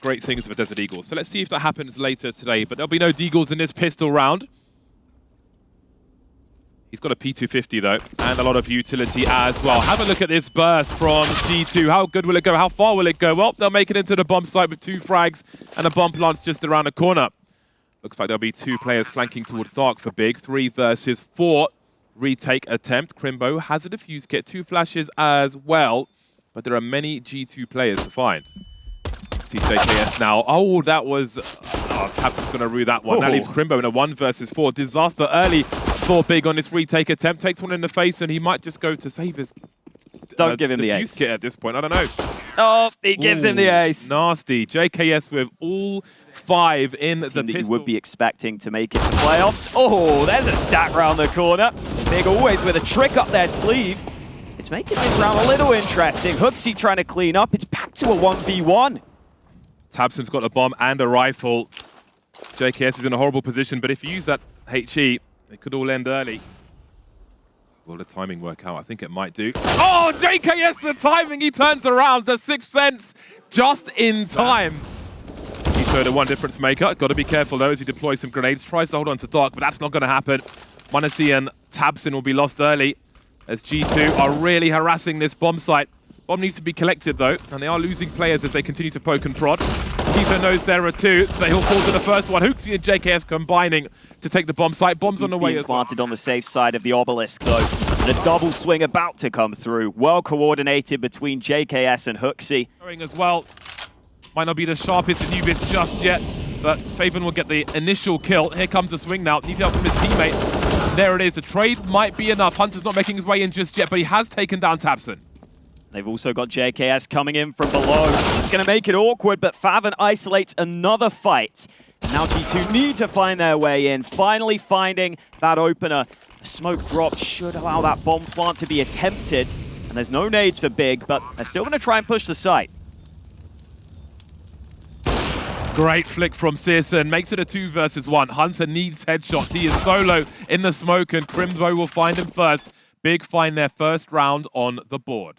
great things for Desert Eagles. So let's see if that happens later today. But there'll be no Deagles in this pistol round. He's got a P250 though, and a lot of utility as well. Have a look at this burst from G2. How good will it go? How far will it go? Well, they'll make it into the bomb site with 2 frags and a bomb lance just around the corner. Looks like there'll be 2 players flanking towards Dark for Big. 3 versus 4 retake attempt. Crimbo has a defuse kit, 2 flashes as well, but there are many G2 players to find. See JKS now. Oh, that was... Oh, Tabson's going to rue that one. That leaves Crimbo in a 1 versus 4. Disaster early for Big on this retake attempt. Takes one in the face, and he might just go to save his... Don't give him the ace. Kit at this point. I don't know. Oh, he gives him the ace. Nasty. JKS with all 5 in the pistol. That you would be expecting to make it to playoffs. Oh, there's a stat round the corner. Big always with a trick up their sleeve. It's making this round a little interesting. Hooksy trying to clean up. It's back to a 1v1. Tabson's got a bomb and a rifle. JKS is in a horrible position, but if you use that HE, it could all end early. Will the timing work out? I think it might do. Oh, JKS, the timing! He turns around. The 6th sense just in time. He showed a 1 difference maker. Got to be careful, though, as he deploys some grenades. Tries to hold on to Dark, but that's not going to happen. m0NESY and Tabson will be lost early, as G2 are really harassing this bomb site. Bomb needs to be collected, though, and they are losing players as they continue to poke and prod. Keezo knows there are 2, but he'll fall to the first one. Hooksy and JKS combining to take the bomb site. Bomb's on the way as well. Planted on the safe side of the obelisk, though. And a double swing about to come through. Well coordinated between JKS and Hooksy. As well. Might not be the sharpest Anubis just yet, but Faven will get the initial kill. Here comes the swing now. Needs help from his teammate. There it is. The trade might be enough. Hunter's not making his way in just yet, but he has taken down Tabson. They've also got JKS coming in from below. It's going to make it awkward, but Faven isolates another fight. Now G2 need to find their way in, finally finding that opener. A smoke drop should allow that bomb plant to be attempted. And there's no nades for Big, but they're still going to try and push the site. Great flick from Searson, makes it a 2 versus 1. Hunter needs headshots. He is solo in the smoke, and Crimbo will find him first. Big find their first round on the board.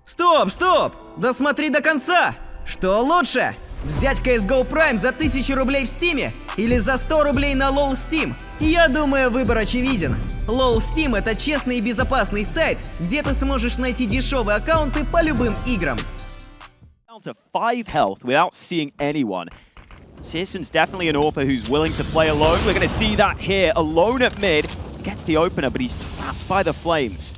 Стоп, стоп! Досмотри до конца! Что лучше? Взять CSGO Prime за 1000 рублей в Steam или за 100 рублей на LOL Steam? Я думаю, выбор очевиден. LOL Steam — это честный и безопасный сайт, где ты сможешь найти дешевые аккаунты по любым играм. Down to 5 health without seeing anyone. Searson's definitely an AWPer who's willing to play alone. We're going to see that here, alone at mid. Gets the opener, but he's trapped by the flames.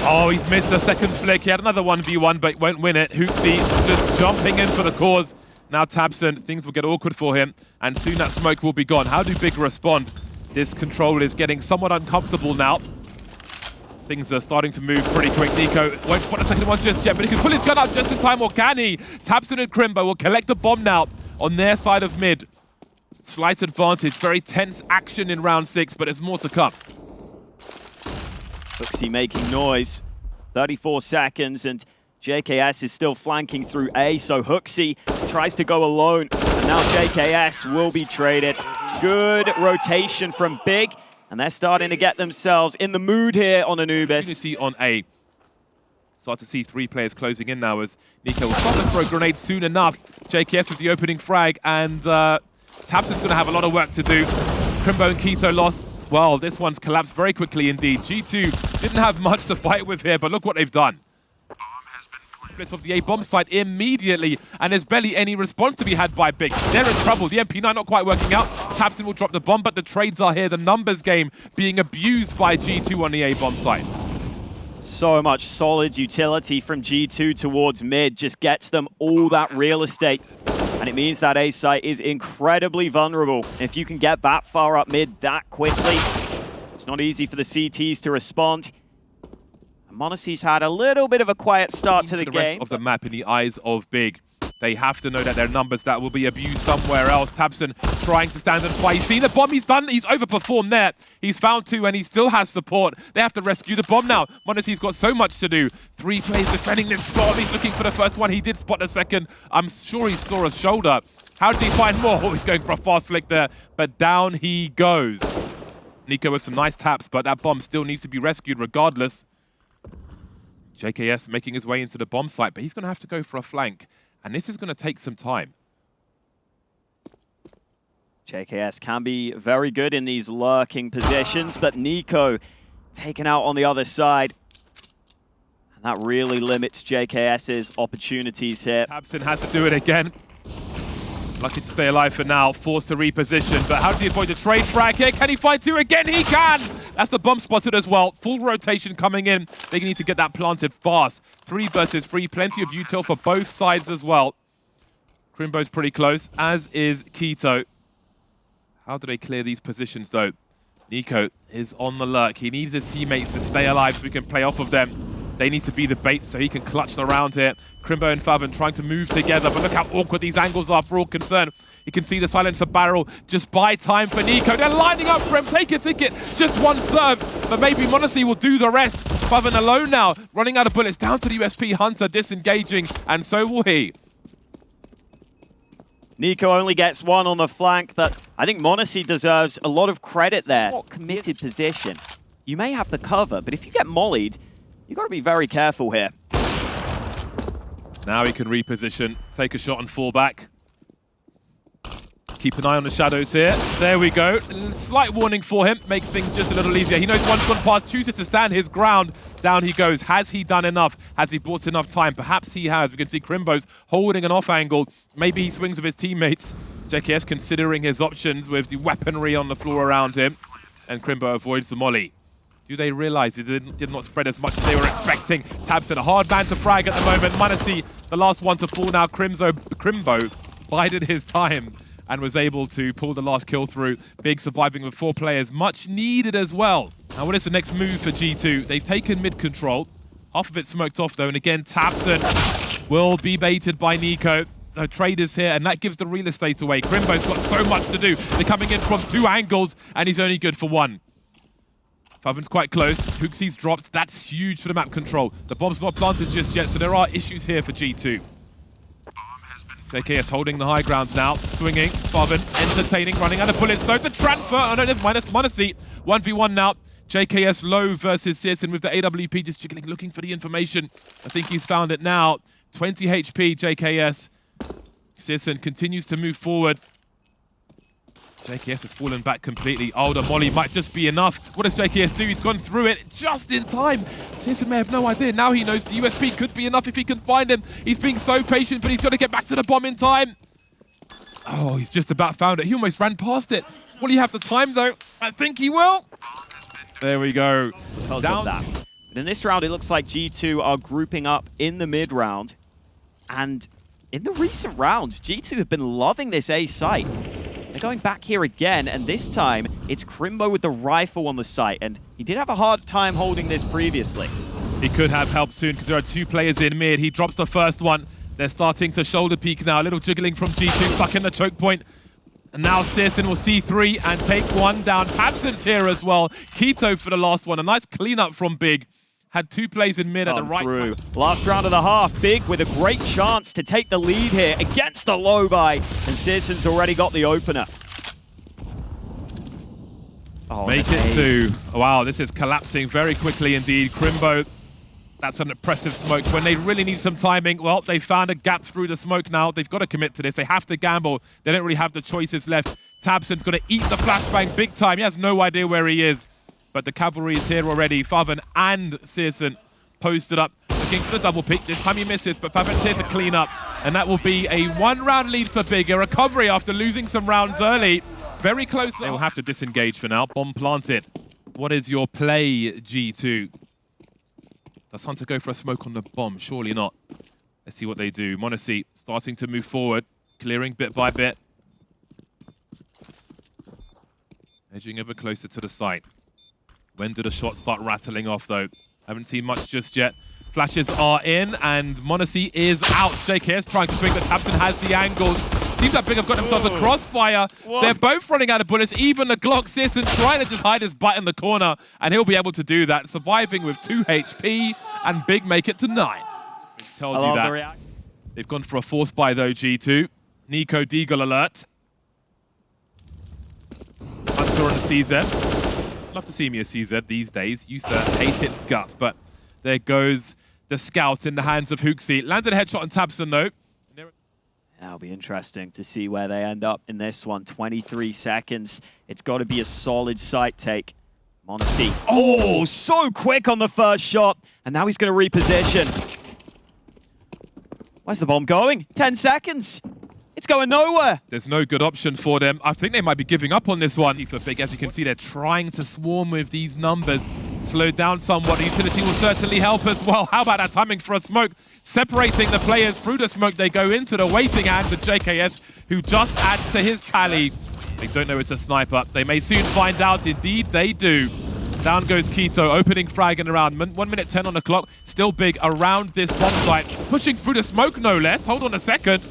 Oh, he's missed a second flick. He had another 1v1, but won't win it. Hooksy just jumping in for the cause. Now Tabson, things will get awkward for him, and soon that smoke will be gone. How do Big respond? This control is getting somewhat uncomfortable now. Things are starting to move pretty quick. Nico won't spot the second one just yet, but he can pull his gun out just in time, or can he? Tabson and Crimbo will collect the bomb now on their side of mid. Slight advantage, very tense action in round 6, but there's more to come. Hooksy making noise. 34 seconds, and JKS is still flanking through A, so Hooksy tries to go alone, and now JKS will be traded. Good rotation from Big, and they're starting to get themselves in the mood here on Anubis. Opportunity on A. Start to see 3 players closing in now as Nico will stop and throw a grenade soon enough. JKS with the opening frag, and Tabson's going to have a lot of work to do. Crimbo and Keto lost. Well, this one's collapsed very quickly indeed. G2 didn't have much to fight with here, but look what they've done. Splits off the A bomb site immediately, and there's barely any response to be had by Big. They're in trouble. The MP9 not quite working out. Tabson will drop the bomb, but the trades are here. The numbers game being abused by G2 on the A bomb site. So much solid utility from G2 towards mid, just gets them all that real estate. And it means that A site is incredibly vulnerable. If you can get that far up mid that quickly, it's not easy for the CTs to respond. m0NESY's had a little bit of a quiet start to the game. The rest of the map in the eyes of Big. They have to know that their numbers that will be abused somewhere else. Tabson trying to stand and fight. He's seen the bomb, he's overperformed there. He's found 2 and he still has support. They have to rescue the bomb now. m0NESY's got so much to do. 3 players defending this bomb. He's looking for the first one. He did spot the second. I'm sure he saw a shoulder. How did he find more? Oh, he's going for a fast flick there, but down he goes. Nico with some nice taps, but that bomb still needs to be rescued regardless. JKS making his way into the bomb site, but he's going to have to go for a flank. And this is going to take some time. JKS can be very good in these lurking positions, but Nico taken out on the other side. And that really limits JKS's opportunities here. tabseN has to do it again. Lucky to stay alive for now, forced to reposition, but how does he avoid the trade frag here? Can he find two again? He can! That's the bomb spotted as well. Full rotation coming in. They need to get that planted fast. 3 versus 3, plenty of util for both sides as well. Crimbo's pretty close, as is Keto. How do they clear these positions though? Nico is on the lurk. He needs his teammates to stay alive so we can play off of them. They need to be the bait so he can clutch the round here. Crimbo and Faven trying to move together, but look how awkward these angles are for all concerned. You can see the silencer barrel. Just buy time for Nico. They're lining up for him. Take a ticket. Just one serve, but maybe montage will do the rest. Faven alone now, running out of bullets. Down to the USP Hunter, disengaging, and so will he. Nico only gets one on the flank, but I think montage deserves a lot of credit there. What committed position. You may have the cover, but if you get mollied, you've got to be very careful here. Now he can reposition, take a shot and fall back. Keep an eye on the shadows here. There we go. Slight warning for him. Makes things just a little easier. He knows one's gone past, chooses to stand his ground. Down he goes. Has he done enough? Has he bought enough time? Perhaps he has. We can see Crimbo's holding an off angle. Maybe he swings with his teammates. JKS considering his options with the weaponry on the floor around him. And Crimbo avoids the molly. Do they realize it did not spread as much as they were expecting? tabseN, a hard man to frag at the moment. montage, the last one to fall now. Crimbo bided his time and was able to pull the last kill through. Big surviving with 4 players, much needed as well. Now what is the next move for G2? They've taken mid control. Half of it smoked off though, and again tabseN will be baited by Nico. The trade is here, and that gives the real estate away. Crimbo's got so much to do. They're coming in from 2 angles, and he's only good for 1. Faven's quite close. Hooksy's dropped. That's huge for the map control. The bomb's not planted just yet, so there are issues here for G2. JKS holding the high grounds now. Swinging. Faven entertaining. Running out of bullets though. The transfer. Oh no, never mind. That's montage. 1v1 now. JKS low versus csgo with the AWP just jiggling, looking for the information. I think he's found it now. 20 HP, JKS. csgo continues to move forward. JKS has fallen back completely. Oh, the molly might just be enough. What does JKS do? He's gone through it just in time. csgo may have no idea. Now he knows the USP could be enough if he can find him. He's being so patient, but he's got to get back to the bomb in time. Oh, he's just about found it. He almost ran past it. Will he have the time, though? I think he will. There we go. Because of that. But in this round, it looks like G2 are grouping up in the mid round. And in the recent rounds, G2 have been loving this A site. They're going back here again, and this time it's Crimbo with the rifle on the site, and he did have a hard time holding this previously. He could have help soon because there are 2 players in mid. He drops the first one. They're starting to shoulder peek now. A little jiggling from G2, stuck in the choke point. And now csgo will see 3 and take 1 down. tabseN's here as well. Keto for the last one. A nice cleanup from Big. Had 2 plays in mid at the right time. Last round of the half, Big with a great chance to take the lead here against the low buy, and csgo's already got the opener. Oh, Make it 2. Wow, this is collapsing very quickly indeed. Crimbo, that's an impressive smoke. When they really need some timing, well, they found a gap through the smoke now. They've got to commit to this. They have to gamble. They don't really have the choices left. tabseN's got to eat the flashbang big time. He has no idea where he is. But the cavalry is here already. Faven and csgo posted up, looking for the double pick. This time he misses, but Faven's here to clean up. And that will be a 1-round lead for Big. A recovery after losing some rounds early. Very close. They will have to disengage for now. Bomb planted. What is your play, G2? Does Hunter go for a smoke on the bomb? Surely not. Let's see what they do. montage starting to move forward, clearing bit by bit. Edging ever closer to the site. When do the shots start rattling off, though? Haven't seen much just yet. Flashes are in, and montage is out. JKS trying to swing, but tabseN has the angles. Seems like Big have got themselves a crossfire. What? They're both running out of bullets. Even the Glock csgo trying to just hide his butt in the corner, and he'll be able to do that. Surviving with 2 HP, and Big make it to 9. Which tells you that. They've gone for a force buy, though, G2. Nico Deagle alert. Hunter on the CZ. Love to see me a CZ these days. Used to hate its gut, but there goes the scout in the hands of HooXi. Landed a headshot on Tabson, though. That'll be interesting to see where they end up in this one. 23 seconds. It's got to be a solid site take. montaje. Oh, so quick on the first shot. And now he's going to reposition. Where's the bomb going? 10 seconds. It's going nowhere. There's no good option for them. I think they might be giving up on this one. For Big, as you can see, they're trying to swarm with these numbers. Slowed down somewhat. The utility will certainly help as well. How about that timing for a smoke? Separating the players through the smoke. They go into the waiting hands of JKS, who just adds to his tally. They don't know it's a sniper. They may soon find out. Indeed, they do. Down goes k1to, opening frag and around. 1 minute 10 on the clock. Still Big around this bomb site. Pushing through the smoke, no less. Hold on a second.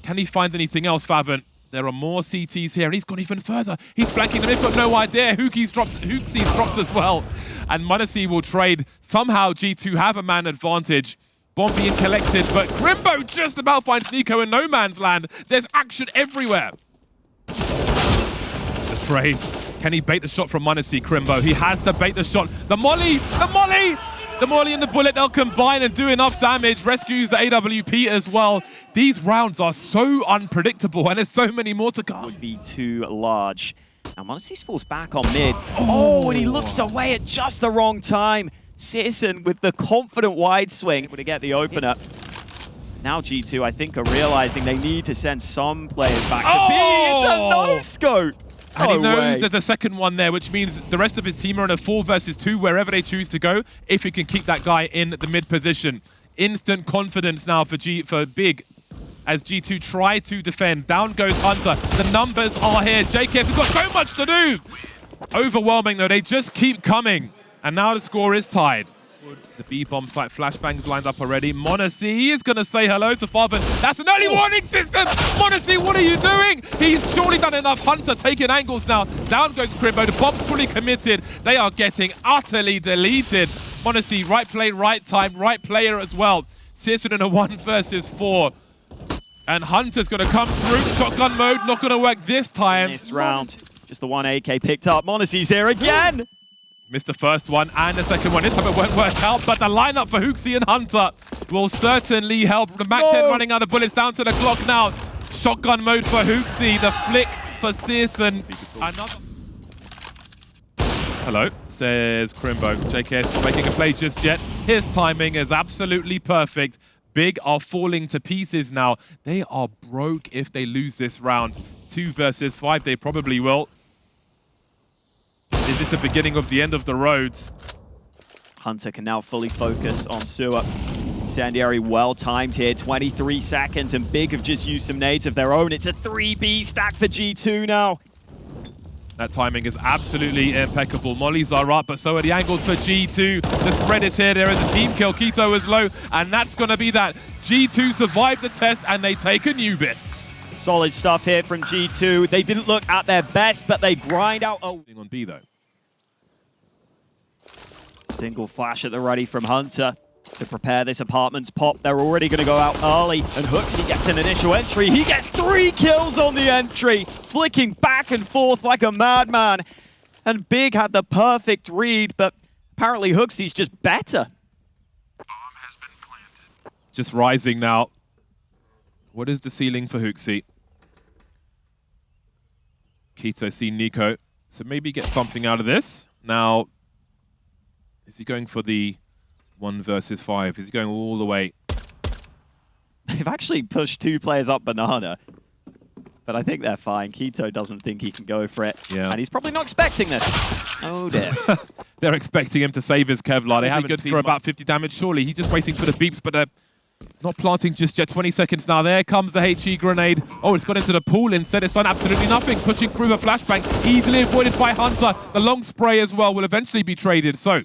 Can he find anything else, Favon? There are more CTs here, and he's gone even further. He's flanking them. They've got no idea. HooXi's dropped as well. And montaje will trade. Somehow G2 have a man advantage. Bomb being collected, but Crimbo just about finds Nico in no man's land. There's action everywhere. The trades. Can he bait the shot from montaje, Crimbo? He has to bait the shot. The molly! The molly! The molly and the bullet, they'll combine and do enough damage. Rescues the AWP as well. These rounds are so unpredictable, and there's so many more to come. Would be too large. Now montaje falls back on mid. Oh, and he looks away at just the wrong time. Citizen with the confident wide swing able to get the opener. Now G2, I think, are realizing they need to send some players back to B. It's a no-scope. And he knows there's a second one there, which means the rest of his team are in a 4 versus 2 wherever they choose to go, if he can keep that guy in the mid position. Instant confidence now for Big as G2 try to defend. Down goes Hunter. The numbers are here. JKS has got so much to do. Overwhelming, though. They just keep coming. And now the score is tied. The B-bomb site flashbangs lined up already. montaje is going to say hello to Favon. That's an early warning system! montaje, what are you doing? He's surely done enough. Hunter taking angles now. Down goes Crimbo. The bomb's fully committed. They are getting utterly deleted. montaje, right play, right time, right player as well. citizen in a 1 versus 4. And Hunter's going to come through. Shotgun mode, not going to work this time. This round, just the 1 AK picked up. montaje's here again! Missed the first one and the second one. This time it won't work out, but the lineup for HooXi and Hunter will certainly help. The MAC-10 running out of bullets, down to the clock now. Shotgun mode for HooXi, the flick for citizen. Another... Hello, says Crimbo. JKS not making a play just yet. His timing is absolutely perfect. Big are falling to pieces now. They are broke if they lose this round. 2 versus 5, they probably will. Is this the beginning of the end of the roads? Hunter can now fully focus on Sewer. Incendiary well timed here, 23 seconds, and Big have just used some nades of their own. It's a 3B stack for G2 now. That timing is absolutely impeccable. Mollies are up, but so are the angles for G2. The spread is here. There is a team kill. k1to is low, and that's going to be that. G2 survive the test, and they take a Nubis. Solid stuff here from G2. They didn't look at their best, but they grind out a... On B, though. Single flash at the ready from Hunter to prepare this apartment's pop. They're already going to go out early, and HooXi gets an initial entry. He gets 3 kills on the entry, flicking back and forth like a madman. And Big had the perfect read, but apparently HooXi's just better. Bomb has been planted. Just rising now. What is the ceiling for HooXi? k1to see Nico, so maybe get something out of this. Now, is he going for the 1 versus 5? Is he going all the way? They've actually pushed 2 players up banana, but I think they're fine. k1to doesn't think he can go for it, and he's probably not expecting this. Oh dear. They're expecting him to save his Kevlar. They haven't good for about 50 damage, surely. He's just waiting for the beeps, but they're not planting just yet. 20 seconds now. There comes the HE grenade. Oh, it's got into the pool instead. It's done absolutely nothing. Pushing through a flashbang. Easily avoided by Hunter. The long spray as well will eventually be traded. So,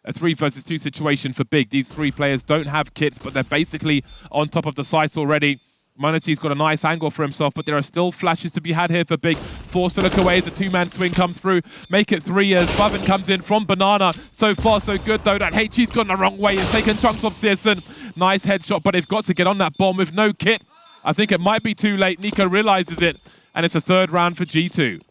a 3 versus 2 situation for Big. These 3 players don't have kits, but they're basically on top of the sites already. montaje's got a nice angle for himself, but there are still flashes to be had here for Big. Forced to look away as a 2-man swing comes through. Make it 3 as Favon comes in from banana. So far, so good, though. That HE's gone the wrong way. It's taken chunks off citizen. Nice headshot, but they've got to get on that bomb with no kit. I think it might be too late. Nico realizes it, and it's a 3rd round for G2.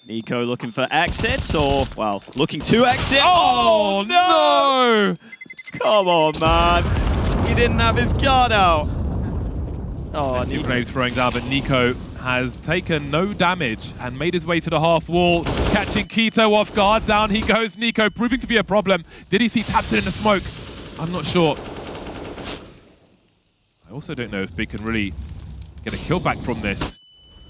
Nico looking for exits, or, well, looking to exit. Oh, no! Come on, man. He didn't have his gun out. Oh, Two grenades throwing down, but Nico has taken no damage and made his way to the half wall, catching Keto off guard. Down he goes. Nico proving to be a problem. Did he see tabseN in the smoke? I'm not sure. I also don't know if Big can really get a kill back from this.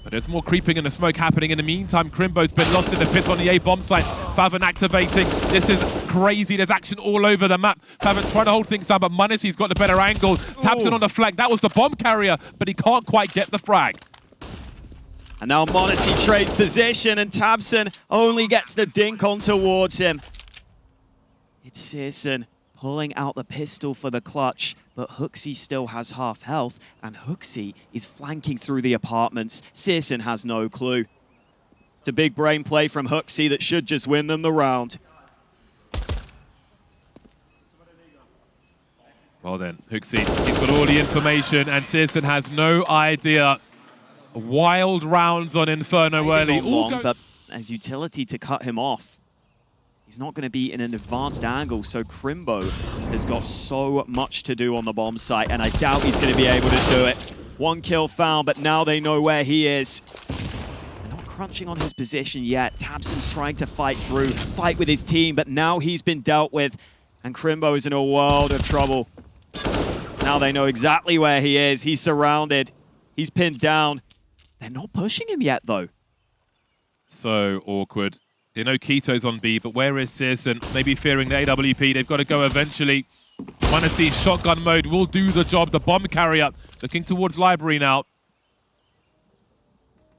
But there's more creeping and the smoke happening. In the meantime, Crimbo's been lost in the pit on the A bomb site. Faven activating. This is crazy. There's action all over the map. Faven trying to hold things down, but money's got the better angle. tabseN on the flag. That was the bomb carrier, but he can't quite get the frag. And now monety trades position, and tabseN only gets the dink on towards him. It's csgo pulling out the pistol for the clutch, but HooXi still has half health, and HooXi is flanking through the apartments. csgo has no clue. It's a big brain play from HooXi that should just win them the round. Well then, HooXi, he's got all the information, and csgo has no idea. Wild rounds on Inferno early. Long, but as utility to cut him off. He's not going to be in an advanced angle, so Crimbo has got so much to do on the bomb site, and I doubt he's going to be able to do it. One kill found, but now they know where he is. They're not crunching on his position yet. tabseN's trying to fight through, fight with his team, but now he's been dealt with, and Crimbo is in a world of trouble. Now they know exactly where he is. He's surrounded. He's pinned down. They're not pushing him yet, though. So awkward. They know Keto's on B, but where is csgo? Maybe fearing the AWP. They've got to go eventually. monety shotgun mode will do the job. The bomb carrier looking towards library now.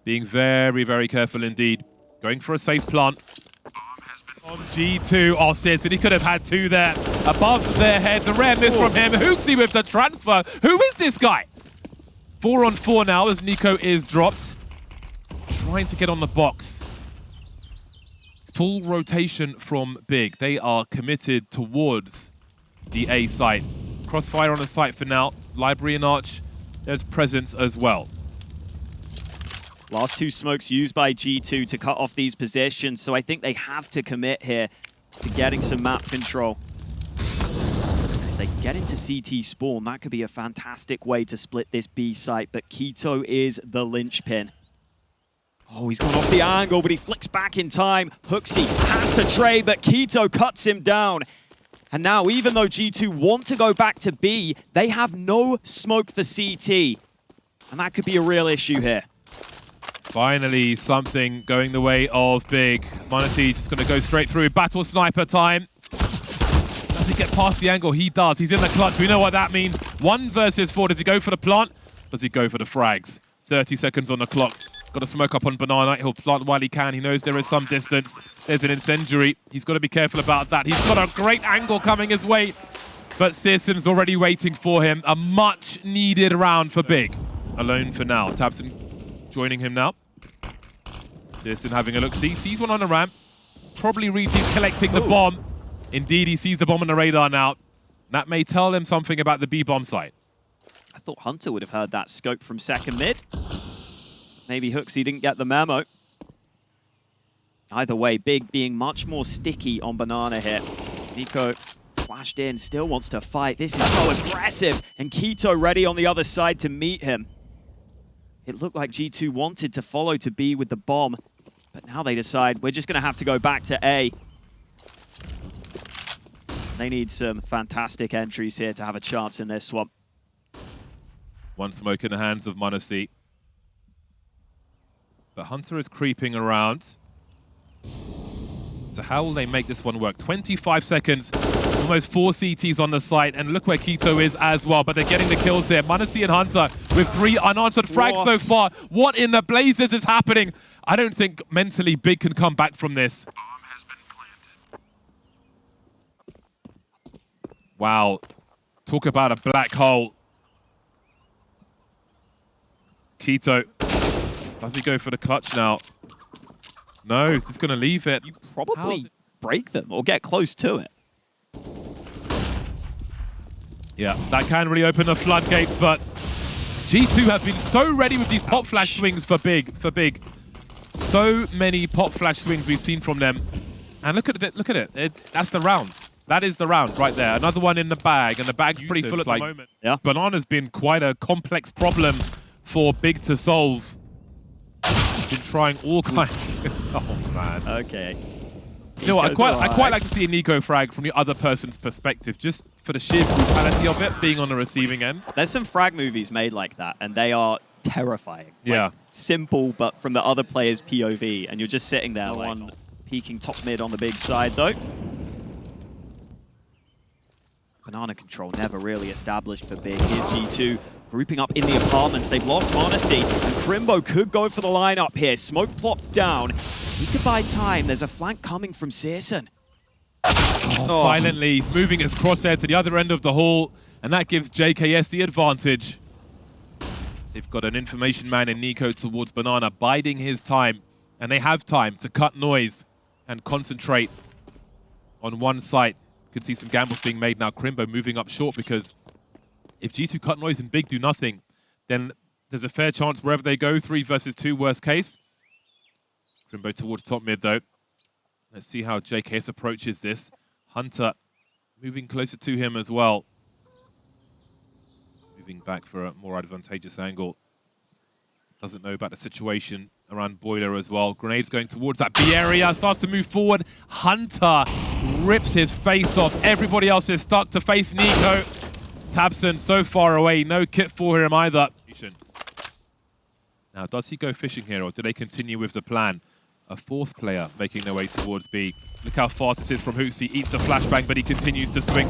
Being very, very careful indeed. Going for a safe plant. On G2, oh, csgo, he could have had two there. Above their heads, a rare miss from him. HooXi with the transfer. Who is this guy? 4 on 4 now as Nico is dropped. Trying to get on the box. Full rotation from Big. They are committed towards the A site. Crossfire on the site for now. Library and Arch, there's presence as well. Last two smokes used by G2 to cut off these positions, so I think they have to commit here to getting some map control. If they get into CT spawn, that could be a fantastic way to split this B site, but Keto is the linchpin. Oh, he's gone off the angle, but he flicks back in time. HooXi has to trade, but Keto cuts him down. And now, even though G2 want to go back to B, they have no smoke for CT. And that could be a real issue here. Finally, something going the way of Big. monety just going to go straight through. Battle sniper time. Does he get past the angle? He does. He's in the clutch. We know what that means. 1 versus 4. Does he go for the plant? Does he go for the frags? 30 seconds on the clock. Got to smoke up on Banana. He'll plant while he can. He knows there is some distance. There's an incendiary. He's got to be careful about that. He's got a great angle coming his way. But csgo's already waiting for him. A much-needed round for Big. Alone for now. tabseN joining him now. csgo having a look. Sees one on the ramp. Probably reads he's collecting the bomb. Indeed, he sees the bomb on the radar now. That may tell him something about the B bomb site. I thought Hunter would have heard that scope from second mid. Maybe HooXi didn't get the memo. Either way, Big being much more sticky on Banana here. Nico flashed in, still wants to fight. This is so aggressive. And Keto ready on the other side to meet him. It looked like G2 wanted to follow to B with the bomb, but now they decide we're just going to have to go back to A. They need some fantastic entries here to have a chance in this one. One smoke in the hands of monety. But Hunter is creeping around. So how will they make this one work? 25 seconds, almost 4 CTs on the site, and look where Keto is as well, but they're getting the kills here. monety and Hunter with 3 unanswered frags so far. What in the blazes is happening? I don't think mentally Big can come back from this. Bomb has been planted. Wow. Talk about a black hole. Keto. Does he go for the clutch now? No, he's just going to leave it. You probably break them or get close to it. Yeah, that can really open the floodgates, but G2 have been so ready with these pop flash swings for Big. So So many pop flash swings we've seen from them. And look at it, look at it. That's the round. That is the round right there. Another one in the bag, and the bag's pretty full at the moment. Yeah. Banana's been quite a complex problem for Big to solve. Been trying all kinds. Oh man. Okay. You know what? I quite like to see a Nico frag from the other person's perspective, just for the sheer brutality of it, being on the receiving end. There's some frag movies made like that, and they are terrifying. Yeah. Like, simple, but from the other player's POV, and you're just sitting there. No one peeking top mid on the big side, though. Banana control never really established for Big. Here's G2 grouping up in the apartments. They've lost Monacy, and Crimbo could go for the lineup here. Smoke plopped down. He could buy time. There's a flank coming from Searson. Silently, he's moving his crosshair to the other end of the hall, and that gives JKS the advantage. They've got an information man in Nico towards Banana, biding his time, and they have time to cut noise and concentrate on one site. Could see some gambles being made now. Crimbo moving up short, because if G2 cut noise and Big do nothing, then there's a fair chance wherever they go, 3 versus 2 worst case. Crimbo towards top mid though. Let's see how JKS approaches this. Hunter moving closer to him as well. Moving back for a more advantageous angle. Doesn't know about the situation around Boiler as well. Grenades going towards that B area. Starts to move forward. Hunter rips his face off. Everybody else is stuck to face Nico. Tabson so far away. No kit for him either. Now, does he go fishing here, or do they continue with the plan? A 4th player making their way towards B. Look how fast this is from Hoots. He eats a flashbang, but he continues to swing.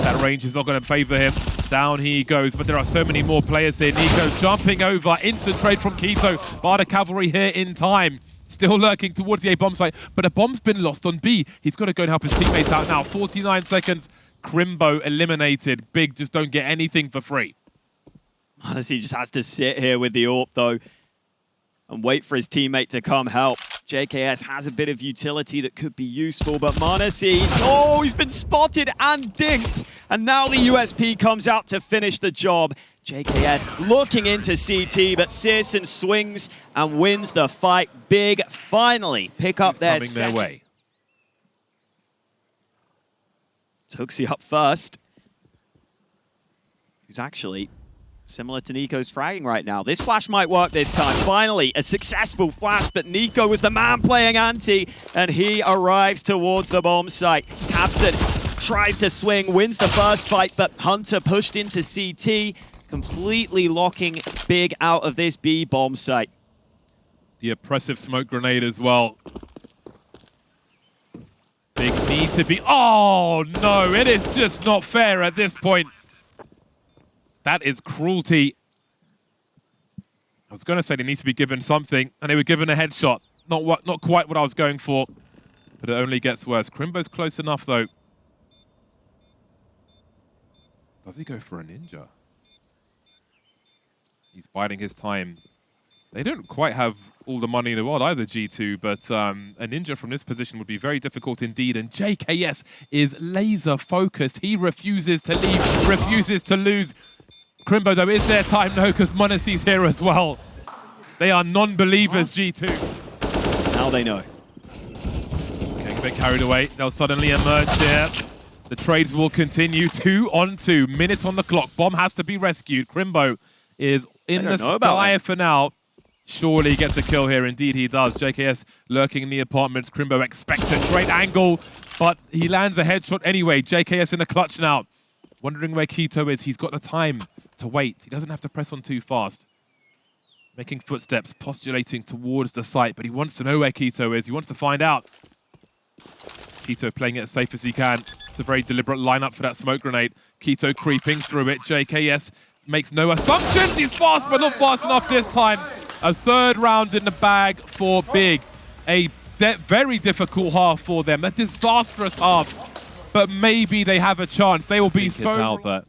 That range is not going to favor him. Down he goes, but there are so many more players here. Nico jumping over. Instant trade from Keto. Barda Cavalry here in time. Still lurking towards the A bomb site, but a bomb's been lost on B. He's got to go and help his teammates out now. 49 seconds. Crimbo eliminated. Big just don't get anything for free. Honestly, he just has to sit here with the AWP, though, and wait for his teammate to come help. JKS has a bit of utility that could be useful, but Monacy, he's been spotted and dinked. And now the USP comes out to finish the job. JKS looking into CT, but Searson swings and wins the fight. Big finally pick up their way. Tuxie up first. Who's actually similar to Nico's fragging right now. This flash might work this time. Finally, a successful flash, but Nico was the man playing anti, and he arrives towards the bomb site. Tabson tries to swing, wins the first fight, but Hunter pushed into CT, completely locking Big out of this B bomb site. The oppressive smoke grenade as well. Big need to be... Oh, no, it is just not fair at this point. That is cruelty. I was going to say they need to be given something, and they were given a headshot. Not quite what I was going for, but it only gets worse. Crimbo's close enough, though. Does he go for a ninja? He's biding his time. They don't quite have all the money in the world either, G2, but a ninja from this position would be very difficult indeed, and JKS is laser focused. He refuses to leave, refuses to lose. Crimbo, though, is their time? No, because Monacy's here as well. They are non-believers, G2. Now they know. Getting a bit carried away. They'll suddenly emerge here. The trades will continue. 2 on 2. Minutes on the clock. Bomb has to be rescued. Crimbo is in the sky for now. Surely gets a kill here. Indeed, he does. JKS lurking in the apartments. Crimbo expects a great angle, but he lands a headshot anyway. JKS in the clutch now. Wondering where Keto is. He's got the time to wait. He doesn't have to press on too fast. Making footsteps, postulating towards the site, but he wants to know where Keto is. He wants to find out. Keto playing it as safe as he can. It's a very deliberate lineup for that smoke grenade. Keto creeping through it. JKS makes no assumptions. He's fast, but not fast enough this time. A 3rd round in the bag for Big. A very difficult half for them. A disastrous half. But maybe they have a chance. They will be so... Albert.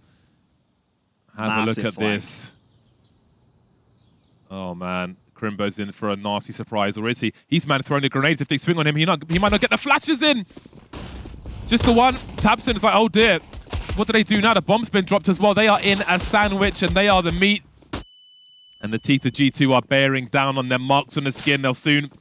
Have a look at this. Oh, man. Crimbo's in for a nasty surprise, or is he? He's man throwing the grenades. If they swing on him, he might not get the flashes in. Just the one. Tabson is like, oh, dear. What do they do now? The bomb's been dropped as well. They are in a sandwich, and they are the meat. And the teeth of G2 are bearing down on their marks on the skin. They'll soon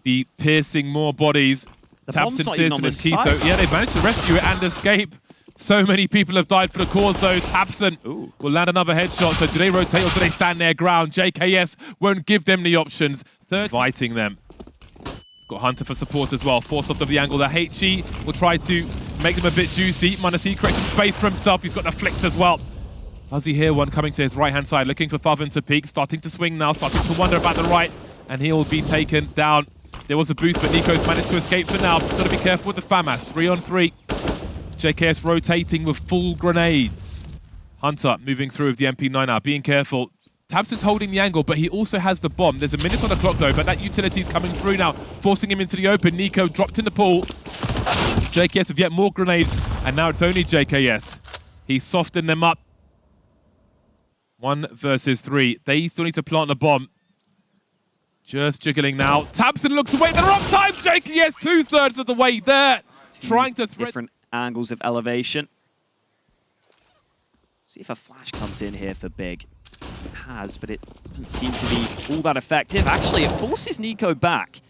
be piercing more bodies. bomb's Tabson, not even Searson, on and the Keto. side. Yeah, they've managed to rescue it and escape. So many people have died for the cause, though. Tabson will land another headshot. So do they rotate or do they stand their ground? JKS won't give them the options. Fighting them. It's got Hunter for support as well. Force off of the angle. The HE will try to make them a bit juicy. m0NESY creates some space for himself. He's got the flicks as well. Fuzzy here, one coming to his right-hand side, looking for Favin to peek. Starting to swing now, starting to wonder about the right. And he'll be taken down. There was a boost, but Nico's managed to escape for now. Got to be careful with the FAMAS. 3-on-3. JKS rotating with full grenades. Hunter moving through with the MP9 now, being careful. Tabson's holding the angle, but he also has the bomb. There's a minute on the clock, though, but that utility's coming through now, forcing him into the open. Nico dropped in the pool. JKS with yet more grenades, and now it's only JKS. He's softened them up. 1 versus 3. They still need to plant the bomb. Just jiggling now. Tabson looks away at the wrong time. JKS 2/3 of the way there. Trying to thread different angles of elevation. See if a flash comes in here for Big. It has, but it doesn't seem to be all that effective. Actually, it forces Nico back.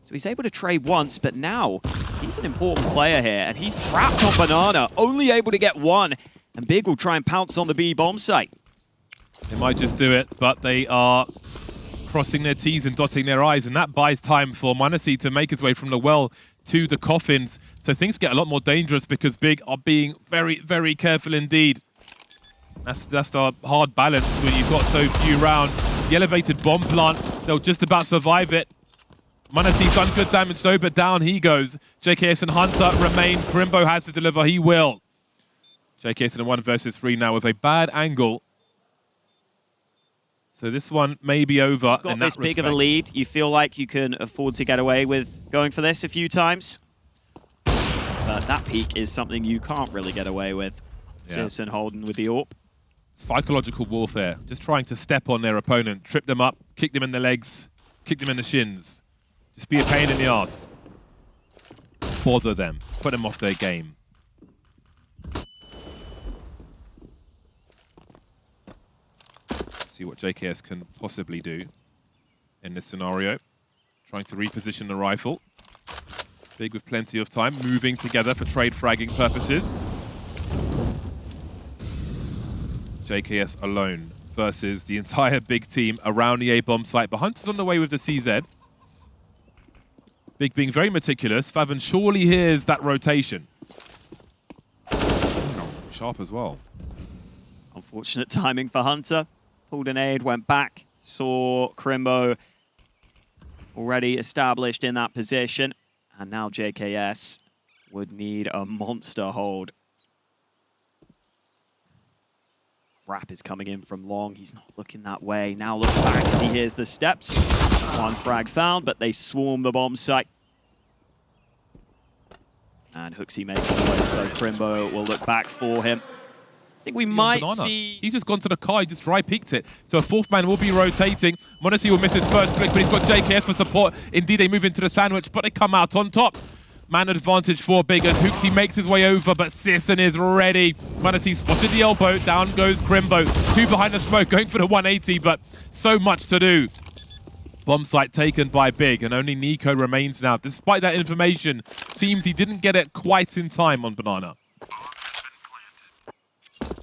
So he's able to trade once, but now he's an important player here, and he's trapped on Banana, only able to get one. And Big will try and pounce on the B bomb site. They might just do it, but they are crossing their T's and dotting their I's, and that buys time for m0NESY to make his way from the well to the coffins. So things get a lot more dangerous because Big are being very, very careful indeed. That's the hard balance when you've got so few rounds. The elevated bomb plant, they'll just about survive it. m0NESY's done good damage though, but down he goes. JKS and Hunter remain. Crimbo has to deliver, he will. JKS in a 1 versus 3 now with a bad angle. So this one may be over. Got this big of a lead. You feel like you can afford to get away with going for this a few times. But that peak is something you can't really get away with. Yeah. Searson holding with the AWP. Psychological warfare. Just trying to step on their opponent, trip them up, kick them in the legs, kick them in the shins. Just be a pain in the arse. Bother them. Put them off their game. See what JKS can possibly do in this scenario. Trying to reposition the rifle. Big with plenty of time, moving together for trade fragging purposes. JKS alone versus the entire Big team around the A-bomb site. But Hunter's on the way with the CZ. Big being very meticulous. Favin surely hears that rotation. Oh, sharp as well. Unfortunate timing for Hunter. Pulled an aid, went back, saw Crimbo already established in that position. And now JKS would need a monster hold. Rap is coming in from long. He's not looking that way. Now looks back as he hears the steps. One frag found, but they swarm the bomb site. And Hooksy makes the way, so Crimbo will look back for him. I think we might see... He's just gone to the car, he just dry peeked it. So a fourth man will be rotating. m0NESY will miss his first flick, but he's got JKS for support. Indeed, they move into the sandwich, but they come out on top. Man advantage for Big as Hooksy makes his way over, but Searson is ready. m0NESY spotted the elbow, down goes Crimbo. 2 behind the smoke, going for the 180, but so much to do. Bomb site taken by Big, and only Nico remains now. Despite that information, seems he didn't get it quite in time on Banana.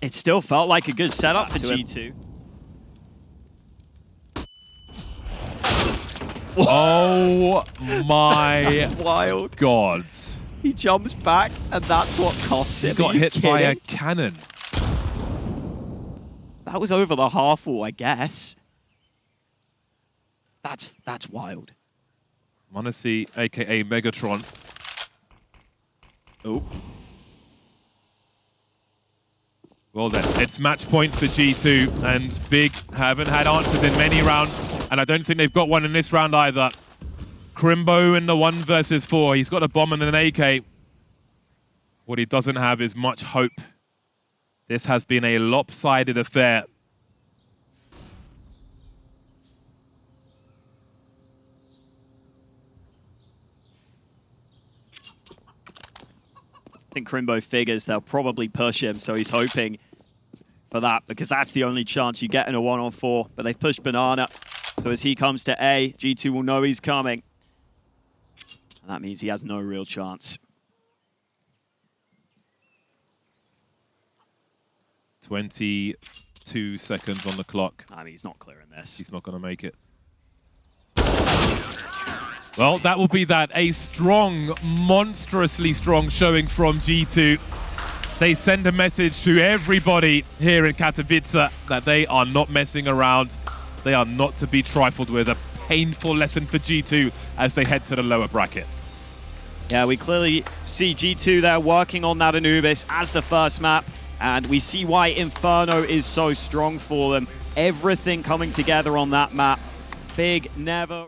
It still felt like a good setup for G2. Oh my That's wild. God. He jumps back, and that's what costs him. He got hit by a cannon. That was over the half wall, I guess. That's wild. m0NESY, aka Megatron. Oh. Well then, it's match point for G2, and Big haven't had answers in many rounds, and I don't think they've got one in this round either. Crimbo in the 1 versus 4. He's got a bomb and an AK. What he doesn't have is much hope. This has been a lopsided affair. I think Crimbo figures they'll probably push him, so he's hoping for that, because that's the only chance you get in a 1-on-4. But they've pushed Banana. So as he comes to A, G2 will know he's coming. And that means he has no real chance. 22 seconds on the clock. I mean, he's not clearing this. He's not going to make it. Well, that will be that. A strong, monstrously strong showing from G2. They send a message to everybody here in Katowice that they are not messing around. They are not to be trifled with. A painful lesson for G2 as they head to the lower bracket. Yeah, we clearly see G2 there working on that Anubis as the first map. And we see why Inferno is so strong for them. Everything coming together on that map. Big, never...